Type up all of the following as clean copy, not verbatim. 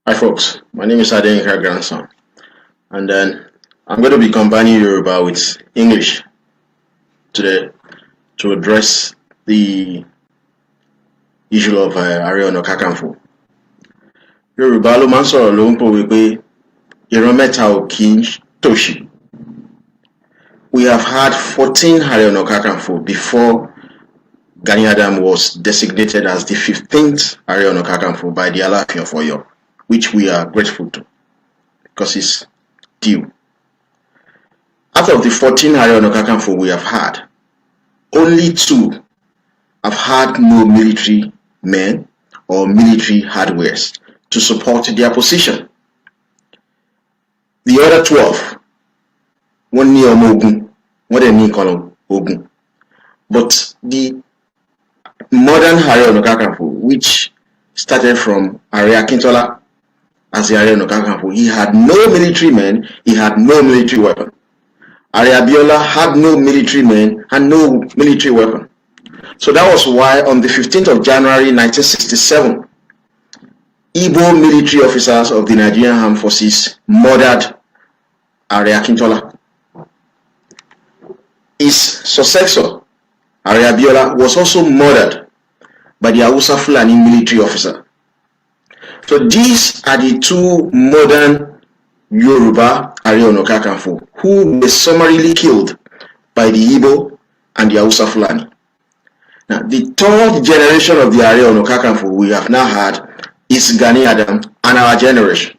Hi folks, my name is Adeyinka Grandson, and then I'm going to be combining Yoruba with English today to address the issue of Aare Ona Kakanfo. Yoruba ló máa ń sọ̀rọ̀ ló ń pòwe pé ìran mẹ́ta ò kì í tòṣì. We have had 14 Aare Ona Kakanfo before Gani Adams was designated as the 15th Aare Ona Kakanfo by the Aláàfin of Ọ̀yọ́, which we are grateful to because it's due. Out of the 14 Aare Ona Kakanfo we have had, only 2 have had no military men or military hardwares to support their position. The other 12, one ní ọmọ ogun, one dẹ̀ ní nǹkan ogun. But the modern Aare Ona Kakanfo, which started from Aare Akintola as the Aare Ona Kakanfo, he had no military men, he had no military weapon. Aare Abiola had no military men and no military weapon. So that was why on the 15th of January 1967, Igbo military officers of the Nigerian Armed Forces murdered Aare Akintola. His successor, Aare Abiola, was also murdered by the Hausa Fulani military officer. So these are the 2 modern Yoruba Aare Ona Kakanfo who were summarily killed by the Igbo and the Hausa Fulani. Now, the 3rd generation of the Aare Ona Kakanfo we have now had is Gani Adams and our generation.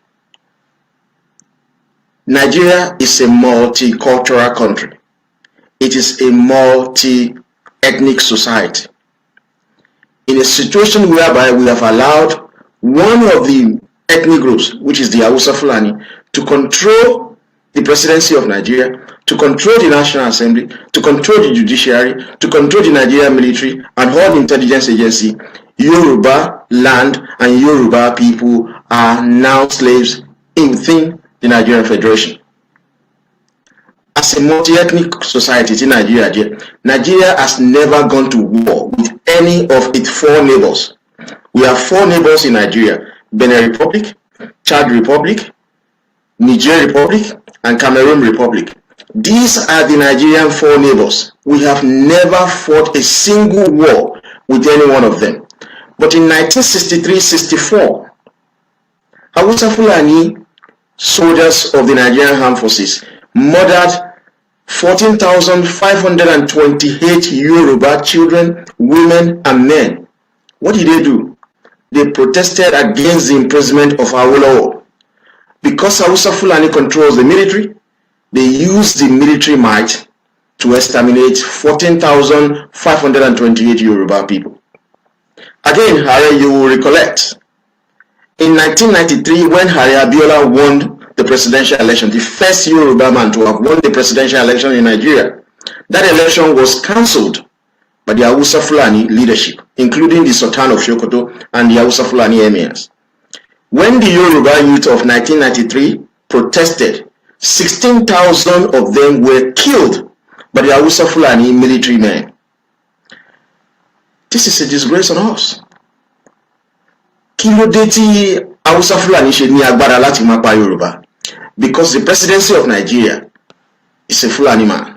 Nigeria is a multicultural country. It is a multi-ethnic society. In a situation whereby we have allowed one of the ethnic groups, which is the Hausa Fulani, to control the presidency of Nigeria, to control the National Assembly, to control the judiciary, to control the Nigerian military and all the intelligence agency, Yoruba land and Yoruba people are now slaves within the Nigerian Federation. As a multi-ethnic society in Nigeria has never gone to war with any of its 4 neighbors. We have 4 neighbors in Nigeria: Benin Republic, Chad Republic, Niger Republic, and Cameroon Republic. These are the Nigerian 4 neighbors. We have never fought a single war with any one of them. But in 1963-64, Hausa Fulani soldiers of the Nigerian Armed Forces murdered 14,528 Yoruba children, women, and men. What did they do? They protested against the imprisonment of Awolowo. Because Hausa Fulani controls the military, they used the military might to exterminate 14,528 Yoruba people. Again, Aare, you will recollect, in 1993, when Aare Abiola won the presidential election, the first Yoruba man to have won the presidential election in Nigeria, that election was cancelled by the Hausa Fulani leadership, including the Sultan of Sokoto and the Hausa Fulani emirs. When the Yoruba youth of 1993 protested, 16,000 of them were killed by the Hausa Fulani military men. This is a disgrace on us. Kí ló dé tí Hausa Fulani ṣe ní agbára láti máa pa Yorùbá? Because the presidency of Nigeria is a Fulani man.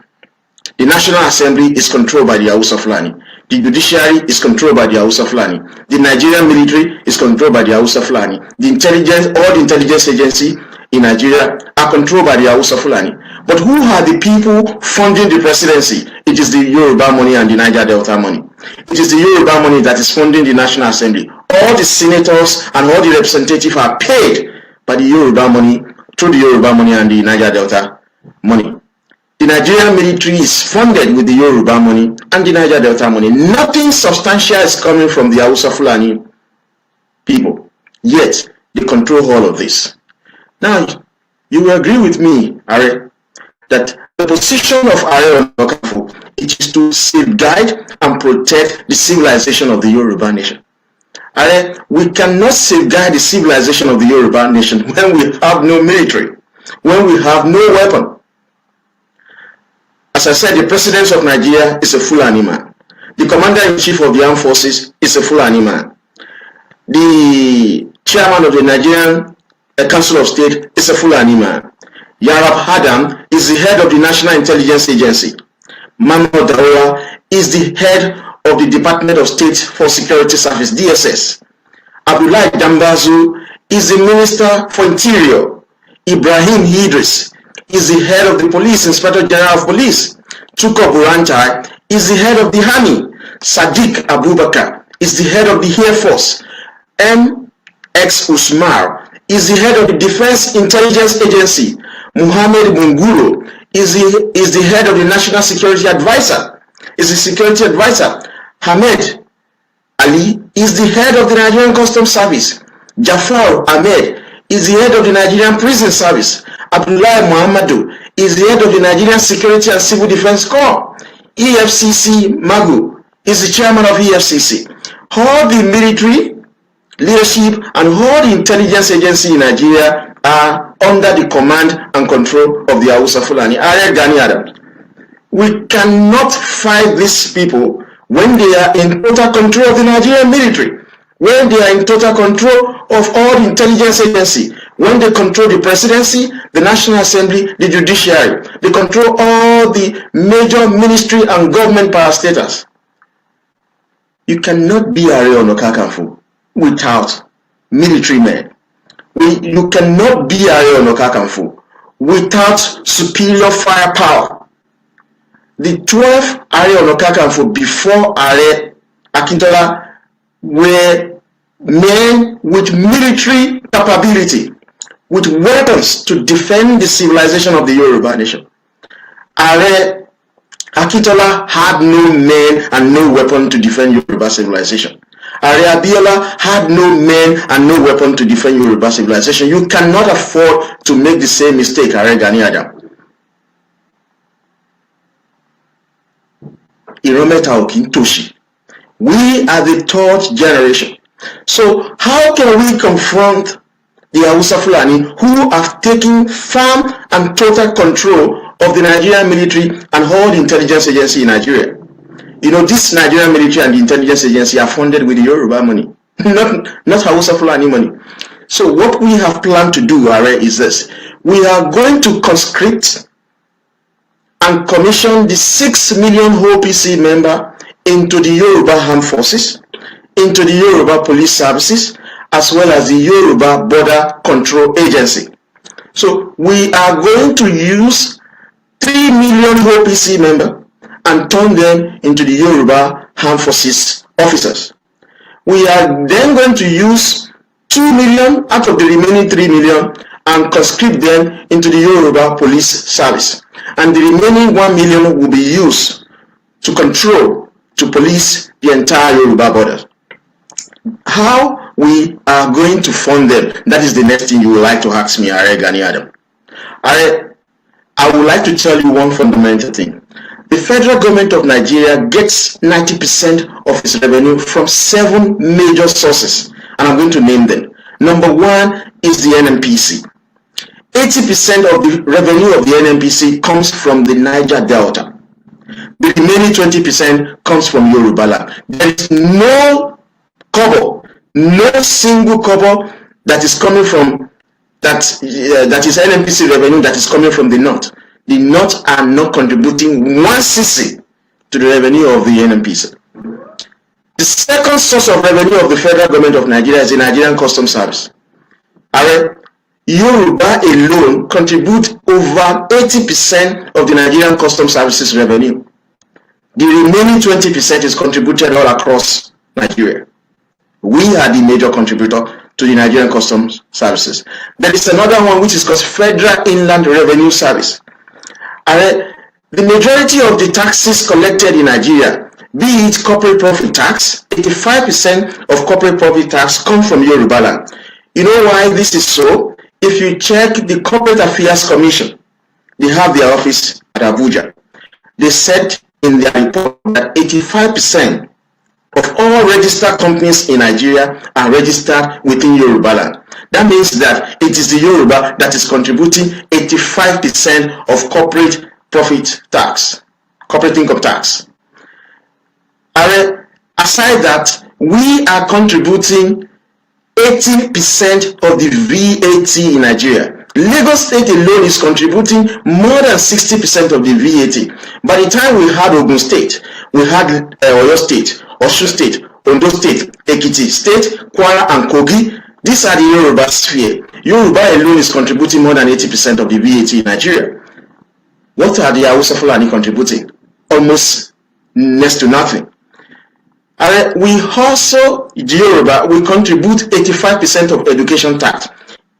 The National Assembly is controlled by the Hausa Fulani. The judiciary is controlled by the Hausa Fulani. The Nigerian military is controlled by the Hausa Fulani. The intelligence, all the intelligence agencies in Nigeria are controlled by the Hausa Fulani. But who are the people funding the presidency? It is the Yoruba money and the Niger Delta money. It is the Yoruba money that is funding the National Assembly. All the senators and all the representatives are paid by the Yoruba money, through the Yoruba money and the Niger Delta money. The Nigerian military is funded with the Yoruba money and the Niger Delta money. Nothing substantial is coming from the Hausa Fulani people. Yet, they control all of this. Now, you will agree with me, Aare, that the position of Aare Ona Kakanfo is to safeguard and protect the civilization of the Yoruba nation. Aare, we cannot safeguard the civilization of the Yoruba nation when we have no military, when we have no weapon. As I said, the president of Nigeria is a Fulani man. The commander-in-chief of the armed forces is a Fulani man. The chairman of the Nigerian a Council of State, is a Fulani man. Yarab Adam is the head of the National Intelligence Agency. Mahmoud Daura is the head of the Department of State for Security Service, DSS. Abdullahi Dambazu is the Minister for Interior. Ibrahim Idris is the head of the Police, Inspector General of Police. Tuko Burantai is the head of the Army. Sadiq Abubakar is the head of the Air Force. M.X. Usmar is the head of the Defense Intelligence Agency. Muhammad Munguro is the head of the National Security Advisor. Hamed Ali is the head of the Nigerian Customs Service. Jafar Ahmed is the head of the Nigerian Prison Service. Abdullah Muhammadu is the head of the Nigerian Security and Civil Defense Corps. EFCC Magu is the chairman of EFCC. All the military leadership and all the intelligence agencies in Nigeria are under the command and control of the Hausa Fulani. Aare Gani Adams. We cannot fight these people when they are in total control of the Nigerian military, when they are in total control of all the intelligence agencies, when they control the presidency, the National Assembly, the judiciary, they control all the major ministry and government parastatals. You cannot be Aare Ona Kakanfo without military men. You cannot be Aare Ona Kakanfo without superior firepower. The 12 Aare Ona Kakanfo before Aare Akintola were men with military capability, with weapons to defend the civilization of the Yoruba nation. Aare Akintola had no men and no weapon to defend Yoruba civilization. Aare Abiola had no men and no weapon to defend Yoruba civilization. You cannot afford to make the same mistake, Aare Gani Adams. Irometa Okintoshi. We are the third generation. So how can we confront the Hausa Fulani who have taken firm and total control of the Nigerian military and all the intelligence agency in Nigeria? You know, this Nigerian military and the intelligence agency are funded with the Yoruba money, not Hausa Fulani money. So what we have planned to do, Aare, is this. We are going to conscript and commission the 6 million OPC member into the Yoruba Armed Forces, into the Yoruba Police Services, as well as the Yoruba Border Control Agency. So we are going to use 3 million OPC members and turn them into the Yoruba Armed Forces officers. We are then going to use 2 million out of the remaining 3 million and conscript them into the Yoruba Police Service. And the remaining 1 million will be used to control, to police the entire Yoruba border. How we are going to fund them, that is the next thing you would like to ask me, Aare Gani Adams. I would like to tell you one fundamental thing. The federal government of Nigeria gets 90% of its revenue from 7 major sources, and I'm going to name them. Number 1 is the NNPC. 80% of the revenue of the NNPC comes from the Niger Delta. The remaining 20% comes from Yorubaland. There is no kobo, no single kobo that is coming from that is NNPC revenue that is coming from the North. The North are not contributing 1 cc to the revenue of the NNPC. The second source of revenue of the federal government of Nigeria is the Nigerian Customs Service. Yoruba alone contribute over 80% of the Nigerian Customs Services revenue. The remaining 20% is contributed all across Nigeria. We are the major contributor to the Nigerian Customs Services. There is another one which is called Federal Inland Revenue Service. The majority of the taxes collected in Nigeria, be it corporate profit tax, 85% of corporate profit tax come from Yorubaland. You know why this is so? If you check the Corporate Affairs Commission, they have their office at Abuja. They said in their report that 85% of all registered companies in Nigeria are registered within Yorubaland. That means that it is the Yoruba that is contributing 85% of corporate profit tax, corporate income tax. Aside that, we are contributing 80% of the VAT in Nigeria. Lagos State alone is contributing more than 60% of the VAT. By the time we had Ogun State, we had Oyo State, Osun State, Ondo State, Ekiti State, Kwara and Kogi. These are the Yoruba sphere. Yoruba alone is contributing more than 80% of the VAT in Nigeria. What are the Hausa Fulani contributing? Almost next to nothing. And we also, Yoruba, we contribute 85% of education tax.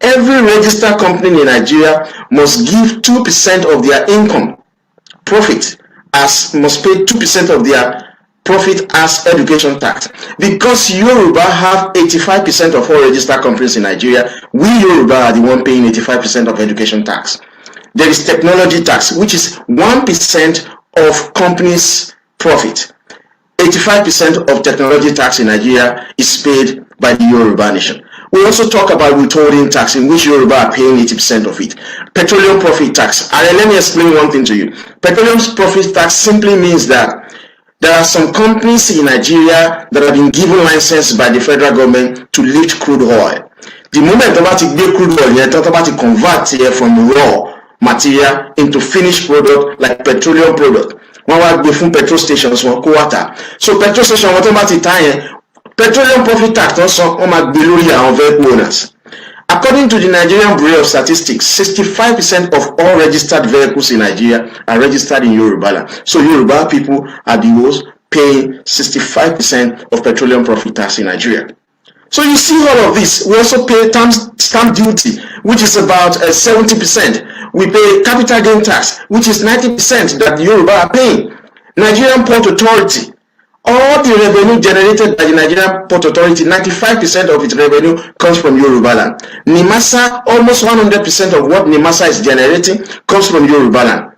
Every registered company in Nigeria must give 2% of their income, profit, must pay 2% of their profit as education tax. Because Yoruba have 85% of all registered companies in Nigeria, we Yoruba are the one paying 85% of education tax. There is technology tax, which is 1% of companies' profit. 85% of technology tax in Nigeria is paid by the Yoruba nation. We also talk about withholding tax, in which Yoruba are paying 80% of it. Petroleum profit tax. And let me explain one thing to you. Petroleum profit tax simply means that there are some companies in Nigeria that have been given license by the federal government to lift crude oil. The moment about to get crude oil, you talk about to convert from raw material into finished product like petroleum product. One work before petrol stations one quarter. So petrol station automatic time petroleum profit tax also on vehicle owners. According to the Nigerian Bureau of Statistics, 65% of all registered vehicles in Nigeria are registered in Yorubaland. So Yoruba people are the ones paying 65% of petroleum profit tax in Nigeria. So you see all of this. We also pay stamp duty, which is about 70%. We pay capital gain tax, which is 90% that Yoruba are paying. Nigerian Port Authority, all the revenue generated by the Nigerian Port Authority, 95% of its revenue comes from Yorubaland. NIMASA, almost 100% of what NIMASA is generating comes from Yorubaland.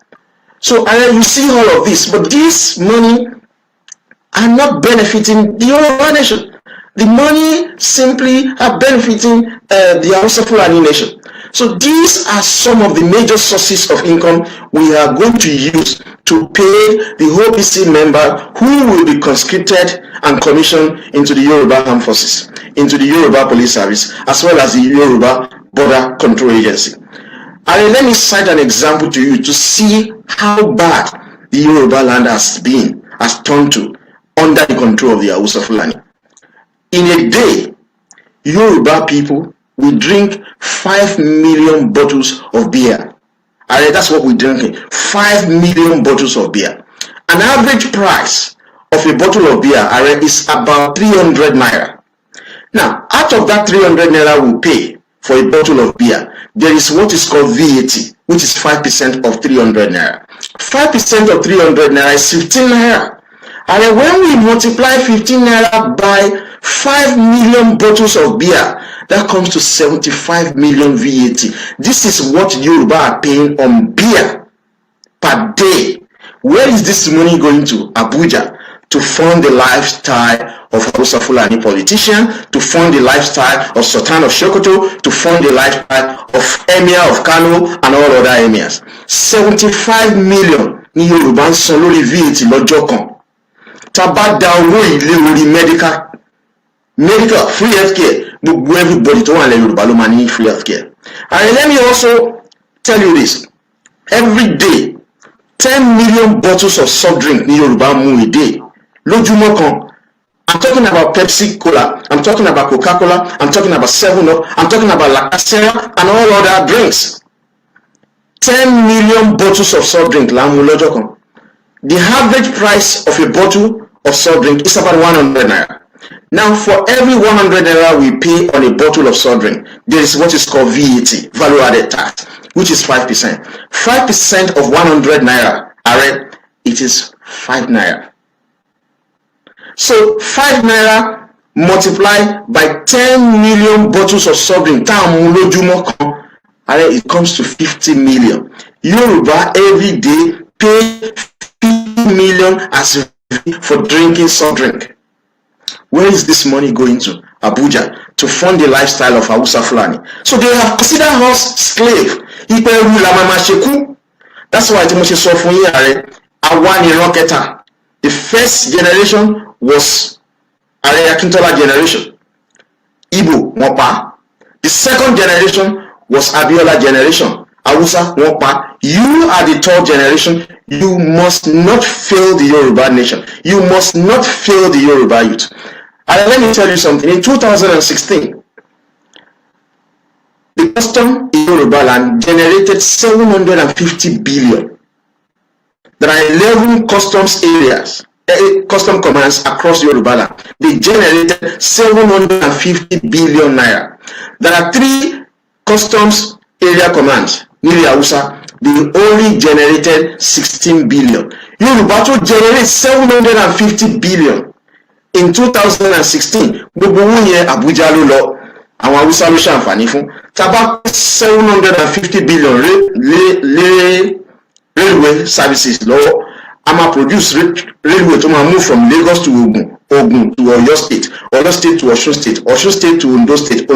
So you see all of this, but this money are not benefiting the Yoruba nation. The money simply are benefiting the Hausa Fulani nation. So these are some of the major sources of income we are going to use to pay the OPC member who will be conscripted and commissioned into the Yoruba Armed Forces, into the Yoruba Police Service, as well as the Yoruba Border Control Agency. And let me cite an example to you to see how bad the Yoruba land has turned to under the control of the Hausa Fulani. In a day, Yoruba people will drink 5 million bottles of beer. And that's what we're drinking. 5 million bottles of beer. An average price of a bottle of beer is about 300 naira. Now, out of that 300 naira we pay for a bottle of beer, there is what is called VAT, which is 5% of 300 naira. 5% of 300 naira is 15 naira. And when we multiply 15 naira by 5 million bottles of beer, that comes to 75 million VAT. This is what Yoruba are paying on beer per day. Where is this money going to? Abuja, to fund the lifestyle of Hausa Fulani politician, to fund the lifestyle of Sultan of Sokoto, to fund the lifestyle of Emir of Kano and all other emirs. 75 million ní Yoruba ń san lórí VAT lọ́jọ́ kan. Tá bá dá owó ilé orí medical free healthcare, everybody to want Yoruba ló máa ní free healthcare. And let me also tell you this: every day 10 million bottles of soft drink ní Yoruba mú a day. Lójúmọ́ kan. I'm talking about Pepsi Cola, I'm talking about Coca-Cola, I'm talking about 7-Up, I'm talking about laxity and all other drinks. 10 million bottles of soft drink la mú lọ́jọ́ kan. The average price of a bottle of soft drink is about 100 naira. Now, for every 100 naira we pay on a bottle of soft drink, there is what is called VAT, value added tax, which is 5%. 5% of 100 naira, it is 5 naira. So 5 naira multiplied by 10 million bottles of soft drink, it comes to 50 million. Yoruba every day pay 50 million as for drinking soft drink. Where is this money going to? Abuja, to fund the lifestyle of Hausa Fulani. So they have considered us slave. That's why the first generation was Aare Akintola generation. Igbo wọ́n pa. The second generation was Abiola generation. Hausa wọ́n pa. You are the third generation. You must not fail the Yoruba nation. You must not fail the Yoruba youth. And let me tell you something. In 2016, the custom in Yorubaland generated 750 billion. There are 11 customs areas, custom commands across Yorubaland. They generated 750 billion naira. There are 3 customs area commands. Nili Hausa, they only generated 16 billion. Yoruba to generate 750 billion in 2016. Gbogbo wọn yẹn Abuja ló lọ. Àwọn Hausa ló ṣàǹfààní fún. Taba 750 billion railway services lọ́wọ́. I'ma produce railway to move from Lagos to Ogun to Oyo State to Osun State to Ondo State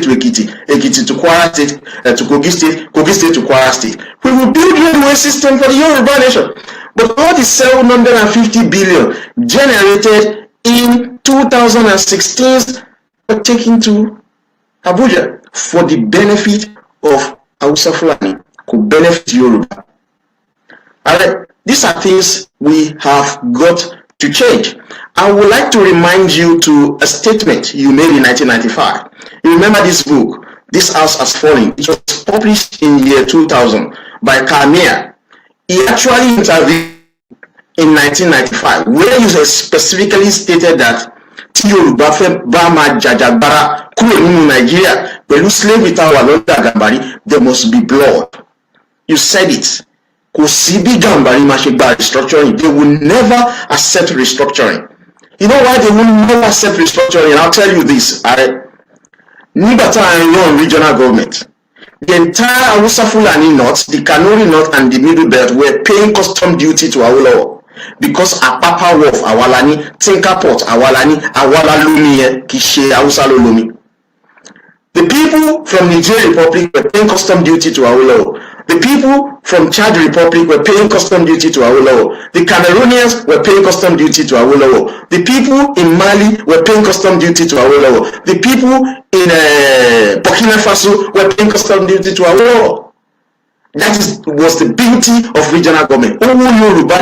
to Ekiti to Kwara State, to Kogi State to Kwara State. We will build railway system for the Yoruba nation. But all the 750 billion generated in 2016 were taken to Abuja for the benefit of Hausa Fulani, could benefit Yoruba. Alright. These are things we have got to change. I would like to remind you to a statement you made in 1995. You remember this book, This House Has Fallen. It was published in year 2000 by Kamia. He actually interviewed in 1995, where you specifically stated that tí Yorùbá fẹ́ bá máa jàjàgbara kúrò nínú Nàìjíríà pẹ̀lú slavery táwa lọ́dọ̀ Gàmbàrí, there must be blood. You said it. Kò sí bí Gàmbàrí máa ṣe gba restructuring. They will never accept restructuring. You know why they will never accept restructuring? I'll tell you this. Nígbà tá à ń run regional government, the entire Hausa Fulani North, the Kanuri North and the Middle Belt were paying custom duty to Awolowo because Apapa Wharf Awalani, Tinker Port Awalani, Awala Lomi kì í ṣe Hausa ló lomi. The people from Niger Republic were paying custom duty to Awolowo. The people from Chad Republic were paying custom duty to Awolowo. The Cameroonians were paying custom duty to Awolowo. The people in Mali were paying custom duty to Awolowo. The people in Burkina Faso were paying custom duty to Awolowo. That was the beauty of regional government. Oh, Yoruba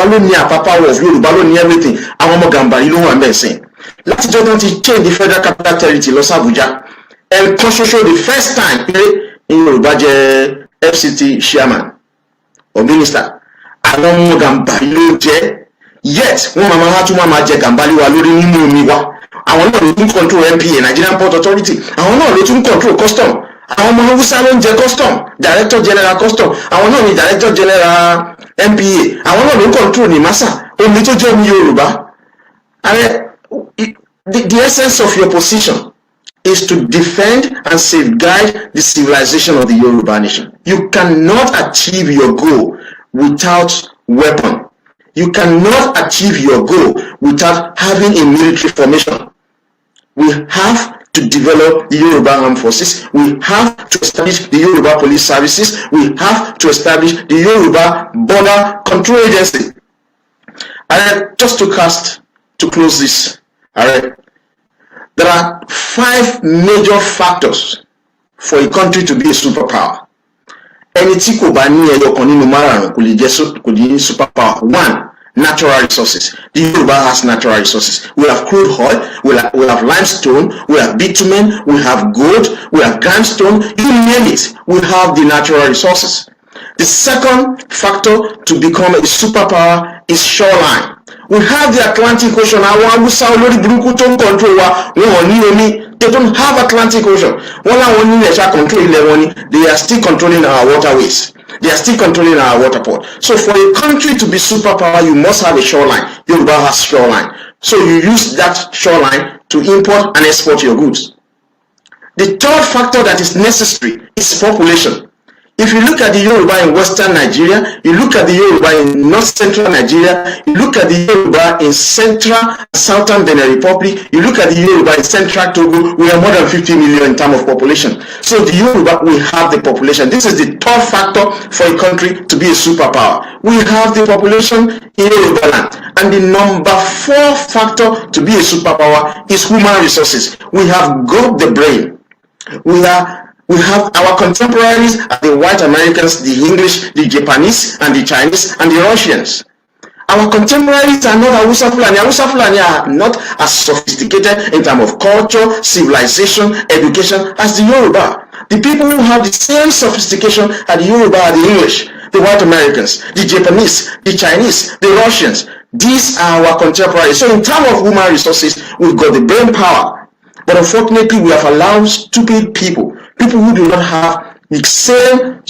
ló ní Apapa Wharf, Yoruba ló ní everything. Àwọn ọmọ Gàmbàrí ló wà ńbẹ̀ sìn. Láti jọ́ tán ti change the federal capital territory lọ sí Abuja. Ẹ̀ẹ̀kan ṣoṣo the first time pé Yoruba jẹ́ FCT chairman or minister. Àwọn ọmọ Gàmbàrí ló jẹ́. Yet wọ́n máa tún máa jẹ Gàmbàrí wa lórí nínú omi wa. Àwọn náà ló tún control NPA, Nigerian Port Authority. Àwọn náà ló tún control custom. Àwọn ọmọ Hausa ló ń jẹ custom, director general custom. Àwọn náà ni director general NPA. Àwọn náà ló ń control ní massa. Omi tó jẹ́ omi Yorùbá. The essence of your position is to defend and safeguard the civilization of the Yoruba nation. You cannot achieve your goal without weapon. You cannot achieve your goal without having a military formation. We have to develop the Yoruba Armed Forces. We have to establish the Yoruba Police Services. We have to establish the Yoruba Border Control Agency. And just to close this, there are 5 major factors for a country to be a superpower. Ẹni tí kò bá ní ẹyọ kan nínú márààrún kò lè jẹ́ superpower. 1. Natural resources. The Yoruba has natural resources. We have crude oil, we have limestone, we have bitumen, we have gold, we have grindstone, you name it. We have the natural resources. The second factor to become a superpower is shoreline. We have the Atlantic Ocean. Àwọn Hausa olórí burúkú tó ń control wa wọn ní omi. They don't have Atlantic Ocean. Wọ́n láwọn ní ẹ̀ṣá control ilẹ̀ wọn ni. They are still controlling our waterways. They are still controlling our water port. So for a country to be superpower, you must have a shoreline. Yoruba has shoreline. So you use that shoreline to import and export your goods. The third factor that is necessary is population. If you look at the Yoruba in Western Nigeria, you look at the Yoruba in North Central Nigeria, you look at the Yoruba in Central and Southern Benin Republic, you look at the Yoruba in Central Togo, we are more than 50 million in terms of population. So the Yoruba, we have the population. This is the third factor for a country to be a superpower. We have the population in Yorubaland. And the number 4 factor to be a superpower is human resources. We have got the brain. We have our contemporaries, the white Americans, the English, the Japanese, and the Chinese, and the Russians. Our contemporaries are not Hausa Fulani. Hausa Fulani are not as sophisticated in terms of culture, civilization, education as the Yoruba. The people who have the same sophistication as the Yoruba are the English, the white Americans, the Japanese, the Chinese, the Russians. These are our contemporaries. So in terms of human resources, we've got the brain power. But unfortunately, we have allowed stupid people who do not have the same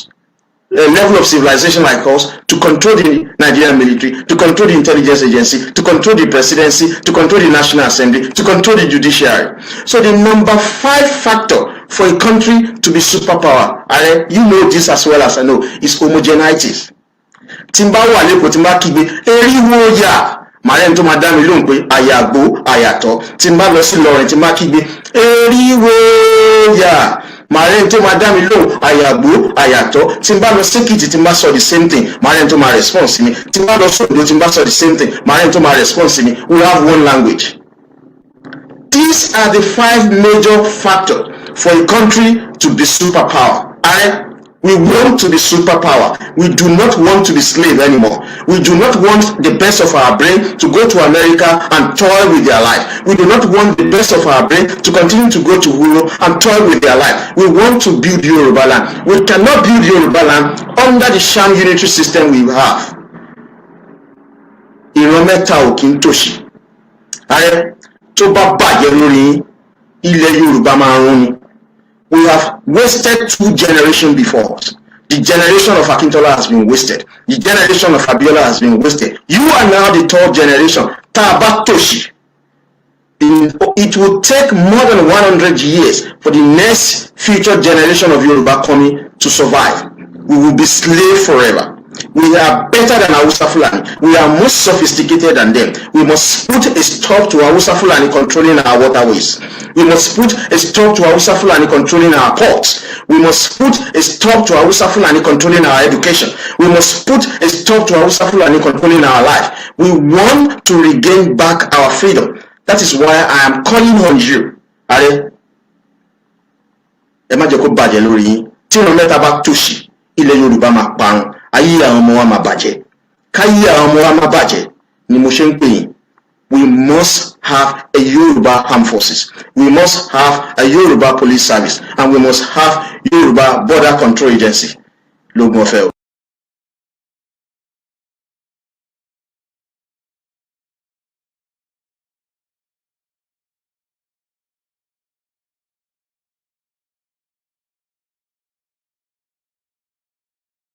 level of civilization like us, to control the Nigerian military, to control the intelligence agency, to control the presidency, to control the National Assembly, to control the judiciary. So the number 5 factor for a country to be superpower, and you know this as well as I know, is homogeneitis. Timba wà lẹ́kọ̀ọ́ tí n bá kígbe eriwo ya màá tó máa dá mi lóhùn pé àyàgbó àyàtọ̀. Tí n bá lọ sí Ìlọrin tí n bá kígbe eriwo ya màá tó máa dá mi lóhùn àyàgbó àyàtọ̀. Tí n bá lọ sí Èkìtì tí n bá sọ the same thing màá tó máa response sí mi. Tí n bá lọ sí Oǹdó tí n bá sọ the same thing màá tó máa response sí mi. We have one language. These are the 5 major factors for a country to be superpower. We want to be superpower. We do not want to be slave anymore. We do not want the best of our brain to go to America and toil with their life. We do not want the best of our brain to continue to go to Europe and toil with their life. We want to build Yorubaland. We cannot build Yorubaland under the sham unitary system we have. Ìrọ̀mẹ́ta ò kí ń tòṣì. Ààrẹ tó bá bàjẹ́ lórí ilẹ̀ Yorùbá máa ń rún ni. We have wasted 2 generations before us. The generation of Akintola has been wasted. The generation of Abiola has been wasted. You are now the 3rd generation. Tabatoshi. It will take more than 100 years for the next future generation of Yoruba coming to survive. We will be slaves forever. We are better than Hausa Fulani. We are more sophisticated than them. We must put a stop to Hausa Fulani controlling our waterways. We must put a stop to Hausa Fulani controlling our ports. We must put a stop to Hausa Fulani controlling our education. We must put a stop to Hausa Fulani controlling our life. We want to regain back our freedom. That is why I am calling on you. Ààrẹ, ẹ má jẹ́ kó bàjẹ́ lórí yín. Tí ọ̀nà mẹ́ta bá tòṣì, ilẹ̀ Yorùbá máa parun. Ayé àwọn ọmọ wa máa bàjẹ́. Káyé àwọn ọmọ wa máa bàjẹ́ ni mo ṣe ń pè yín. We must have a Yoruba armed forces. We must have a Yoruba police service. And we must have Yoruba border control agency. Lógún ọ̀fẹ́ o.